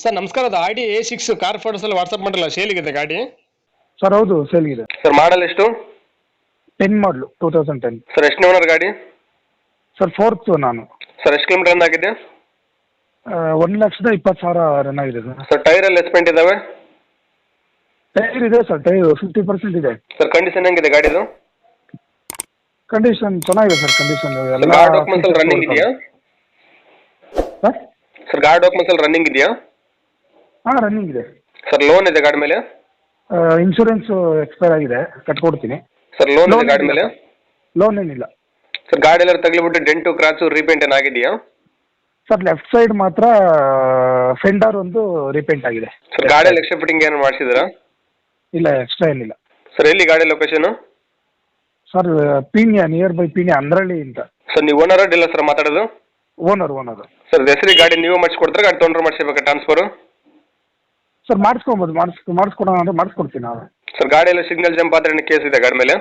Sir ನಮಸ್ಕಾರ, ಅದು ಆಡಿ A6 ಕಾರ್ ಫೋಟೋಸ್ ಎಲ್ಲ ವಾಟ್ಸಪ್ ಮಾಡಿರಲ್ಲ, ಸೇಲಿಗಿದೆ ಗಾಡಿ. ಸರ್ ಹೌದು ಸೇಲ್ಗಿದೆ. ಸರ್ ಮಾಡಲ್ ಎಷ್ಟು? 10 ಮಾಡಲು 2010. ಸರ್ ಎಷ್ಟು ಓನರ್ ಗಾಡಿ? ಸರ್ ಫೋರ್ತ್ ನಾನು. ಸರ್ ಎಷ್ಟು ಕಿಲೋಮೀಟರ್ ರನ್ ಆಗಿದೆ? 1,20,000 ರನ್ ಆಗಿದೆ ಸರ್. ಸರ್ ಟೈರ್ ಎಲ್ಲ ಎಸ್ಪೆಂಟ್ ಇದಾವೆ? ಟೈರ್ ಇದೆ ಸರ್, ಟೈರ್ 50% ಇದೆ. ಸರ್ ಕಂಡೀಷನ್ ಹೆಂಗಿದೆ ಗಾಡಿದು? ಕಂಡೀಷನ್ ಚೆನ್ನಾಗಿದೆ ಸರ್, ಕಂಡೀಷನ್ ಎಲ್ಲ. ಗಾಡಿ ಡಾಕ್ಯುಮೆಂಟ್ಸ್ ಎಲ್ಲ ರನ್ನಿಂಗ್ ಇದೆಯಾ ಸರ್? ಸರ್ ಗಾಡಿ ಡಾಕ್ಯುಮೆಂಟ್ಸ್ ಎಲ್ಲ ರನ್ನಿಂಗ್ ಇದೆಯಾ? ಹಾಂ ರನ್ನಿಂಗ್ ಇದೆ ಸರ್ ಲೋನ್ ಇದೆ ಗಾಡಿ ಮೇಲೆ? ಇನ್ಶೂರೆನ್ಸ್ ಎಕ್ಸ್ಪೈರ್ ಆಗಿದೆ, ಕಟ್ಕೊಡ್ತೀನಿ. ಸರ್ ಲೋನ್ ಇದೆ ಗಾಡಿ ಮೇಲೆ? ಲೋನ್ ಏನಿಲ್ಲ ಸರ್ ಗಾಡಿ ಎಲ್ಲ ತಗಲಿಬಿಟ್ಟು ಡೆಂಟು ಕ್ರಾಚು ರೀಪೇಂಟ್ ಏನಾಗಿದೆಯಾ? ಸರ್. ಲೆಫ್ಟ್ ಸೈಡ್ ಮಾತ್ರ ಫೆಂಡರ್ ಒಂದು ರಿಪೇಂಟ್ ಆಗಿದೆ. ಸರ್ ಗಾಡಿಯಲ್ಲಿ ಎಕ್ಸ್ಟ್ರಾ ಫಿಟ್ಟಿಂಗ್ ಏನು ಮಾಡಿಸಿದ್ದೀರಾ? ಇಲ್ಲ, ಎಕ್ಸ್ಟ್ರಾ ಏನಿಲ್ಲ. ಸರ್ ಎಲ್ಲಿ ಗಾಡಿ location? Sir Peenya, near by Peenya, Andrahalli ಅಂತ. ಸರ್ ನೀವು ಓನರ್ ಇಲ್ಲ ಸರ್ ಮಾತಾಡೋದು? ಓನರ್. ಸರ್ ಹೆಸರಿಗೆ ಗಾಡಿ ನೀವು ಮಾಡಿಸ್ಕೊಡ್ತಾರೆ, ಗಾಡಿ ತೊಗೊಂಡ್ರೆ ಮಾಡಿಸ್ಬೇಕಾ ಟ್ರಾನ್ಸ್ಫರು? ಸರ್ ಮಾಡಿಸ್ಕೊಬೋದು, ಮಾಡಿಸ್ಕೊಡೋಣ ಅಂದರೆ ಮಾಡಿಸ್ಕೊಡ್ತೀನಿ ನಾವು. ಸರ್ ಗಾಡಿ ಎಲ್ಲ ಸಿಗ್ನಲ್ ಜಂಪ್ ಆದ್ರೆ ಏನು ಕೇಸ್ ಇದೆ ಗಾಡಿ ಮೇಲೆ?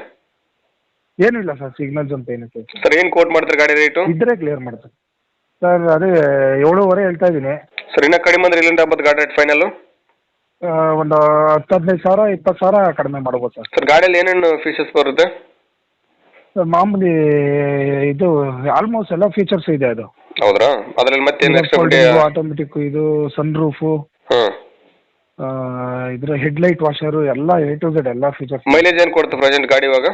ಏನೂ ಇಲ್ಲ ಸರ್, ಸಿಗ್ನಲ್ ಜಂಪ್ ಏನಕ್ಕೆ. ಸರ್ ಏನು ಕೋಟ್ ಮಾಡ್ತಾರೆ ಗಾಡಿ ರೇಟು? ಇದ್ರೆ ಕ್ಲಿಯರ್ ಮಾಡ್ತೀನಿ ಸರ್. ಅದೇ 7.5 ಹೇಳ್ತಾ ಇದ್ದೀನಿ. ಸರ್ ಇನ್ನೂ ಕಡಿಮೆ ಅಂದ್ರೆ ಇಲ್ಲಿಂದ ಆಗ್ಬೋದು ಗಾಡಿ ರೇಟ್ ಫೈನಲ್ಲು? ಒಂದು 10-15,000 20,000 ಕಡಿಮೆ ಮಾಡ್ಬೋದು ಸರ್. ಸರ್ ಗಾಡಿಯಲ್ಲಿ ಏನೇನು ಫೀಚರ್ಸ್ ಬರುತ್ತೆ? ಸರ್ ಮಾಮೂಲಿ ಇದು ಆಲ್ಮೋಸ್ಟ್ ಎಲ್ಲ ಫೀಚರ್ಸ್ ಇದೆ. ಅದು ಹೌದ್ರಾ? ಅದರಲ್ಲಿ ಮತ್ತೆ ಆಟೋಮೆಟಿಕ್, ಇದು ಸನ್ ರೂಫು, ಹಾಂ, ಇದ್ರ ಹೆಡ್ಲೈಟ್ ವಾಷರು ಎಲ್ಲ A to Z ಎಲ್ಲ ಫೀಚರ್ಸ್. ಮೈಲೇಜ್ ಏನು ಕೊಡುತ್ತೆ ಪ್ರೆಸೆಂಟ್ ಗಾಡಿ ಇವಾಗ?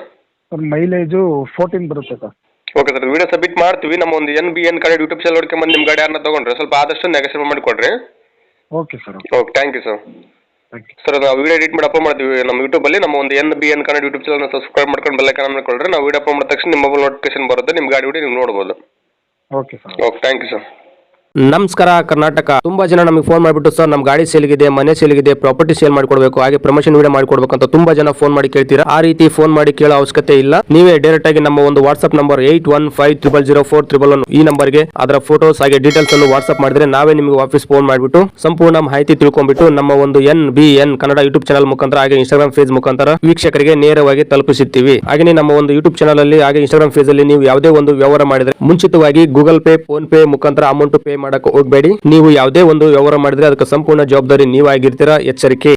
ಸರ್ ಮೈಲೇಜು 14 ಬರುತ್ತೆ sir. Okay sir, video submit ಮಾಡ್ತೀವಿ. ನಮ್ಮ ಒಂದು NBN ಕಡೆ ಯೂಟ್ಯೂಬ್ ಚಾನಲ್ ನೋಡ್ಕೊಂಬಂದು ನಿಮ್ಮ ಗಾಡಿ ಯಾರನ್ನ ತೊಗೊಂಡ್ರೆ ಸ್ವಲ್ಪ ಆದಷ್ಟು ನೆಗೋಸಿಯೇಟ್ ಮಾಡಿಕೊಡ್ರಿ. Okay sir. Okay, thank you sir. Thank you sir ನಾವು ವಿಡಿಯೋ ಎಡಿಟ್ ಮಾಡಿ ಅಪ್ಲೋಡ್ ಮಾಡ್ತೀವಿ ನಮ್ಮ ಯೂಟ್ಯೂಬಲ್ಲಿ. ನಮ್ಮ ಒಂದು NBN ಕನ್ನಡ ಯೂಟ್ಯೂಬ್ ಚಾನಲ್ನ ಸಬ್ಸ್ಕ್ರೈಬ್ ಮಾಡ್ಕೊಂಡು ಬೆಲ್ ಐಕಾನ್ ಮಾಡ್ಕೊಳ್ರಿ. ನಾವು ವಿಡಿಯೋ ಅಪ್ಲೋಡ್ ಮಾಡಿದ ತಕ್ಷಣ ನಿಮ್ಮ ಮೊಬೈಲ್ ನೋಟಿಫಿಕೇಶನ್ ಬರುತ್ತೆ, ನಿಮ್ಮ ಗಾಡಿ ವಿಡಿಯೋ ನೀವು ನೋಡ್ಬೋದು. Okay sir. Okay, thank you sir. ನಮಸ್ಕಾರ ಕರ್ನಾಟಕ. ತುಂಬಾ ಜನ ನಮಗೆ ಫೋನ್ ಮಾಡಿಬಿಟ್ಟು ಸರ್ ನಮ್ಮ ಗಾಡಿ ಸೇಲ್ಗಿದೆ, ಮನೆ ಸೇಲ್ಗಿದೆ, ಪ್ರಾಪರ್ಟಿ ಸೇಲ್ ಮಾಡಿಕೊಡ್ಬೇಕು, ಹಾಗೆ ಪ್ರಮೋಷನ್ ವಿಡಿಯೋ ಮಾಡಿಕೊಡ್ಬೇಕು ಅಂತ ತುಂಬಾ ಜನ ಫೋನ್ ಮಾಡಿ ಕೇಳ್ತೀರಾ. ಆ ರೀತಿ ಫೋನ್ ಮಾಡಿ ಕೇಳೋ ಅವಶ್ಯಕತೆ ಇಲ್ಲ. ನೀವೇ ಡೈರೆಕ್ಟ್ ಆಗಿ ನಮ್ಮ ಒಂದು ವಾಟ್ಸ್ಆಪ್ ನಂಬರ್ 81500411 ಈ ನಂಬರ್ಗೆ ಅದರ ಫೋಟೋಸ್ ಹಾಗೆ ಡೀಟೇಲ್ಸ್ ಅನ್ನು ವಾಟ್ಸ್ಆಪ್ ಮಾಡಿದ್ರೆ ನಾವೇ ನಿಮಗೆ ವಾಪಸ್ ಫೋನ್ ಮಾಡಿಬಿಟ್ಟು ಸಂಪೂರ್ಣ ಮಾಹಿತಿ ತಿಳ್ಕೊಂಡ್ಬಿಟ್ಟು ನಮ್ಮ ಒಂದು NBN ಕನ್ನಡ ಯೂಟ್ಯೂಬ್ ಚಾನಲ್ ಮುಖಾಂತರ ಹಾಗೆ ಇನ್ಸ್ಟಾಗ್ರಾಮ್ ಪೇಜ್ ಮುಖಾಂತರ ವೀಕ್ಷಕರಿಗೆ ನೇರವಾಗಿ ತಲುಪಿಸುತ್ತೀವಿ. ಹಾಗೆ ನಮ್ಮ ಒಂದು ಯೂಟ್ಯೂಬ್ ಚಾನಲ್ ಅಲ್ಲಿ ಹಾಗೆ ಇನ್ಸ್ಟಾಗ್ರಾಮ್ ಪೇಜ್ ಅಲ್ಲಿ ನೀವು ಯಾವುದೇ ಒಂದು ವ್ಯವಹಾರ ಮಾಡಿದ್ರೆ ಮುಂಚಿತವಾಗಿ ಗೂಗಲ್ ಪೇ, ಫೋನ್ ಪೇ ಮುಖಾಂತರ ಅಮೌಂಟ್ ಪೇ ಮಾಡಕ್ಕೆ ಹೋಗಬೇಡಿ. ನೀವು ಯಾವುದೇ ಒಂದು ವ್ಯವಹಾರ ಮಾಡಿದ್ರೆ ಅದಕ್ಕೆ ಸಂಪೂರ್ಣ ಜವಾಬ್ದಾರಿ ನೀವಾಗಿರ್ತೀರಾ. ಎಚ್ಚರಿಕೆ.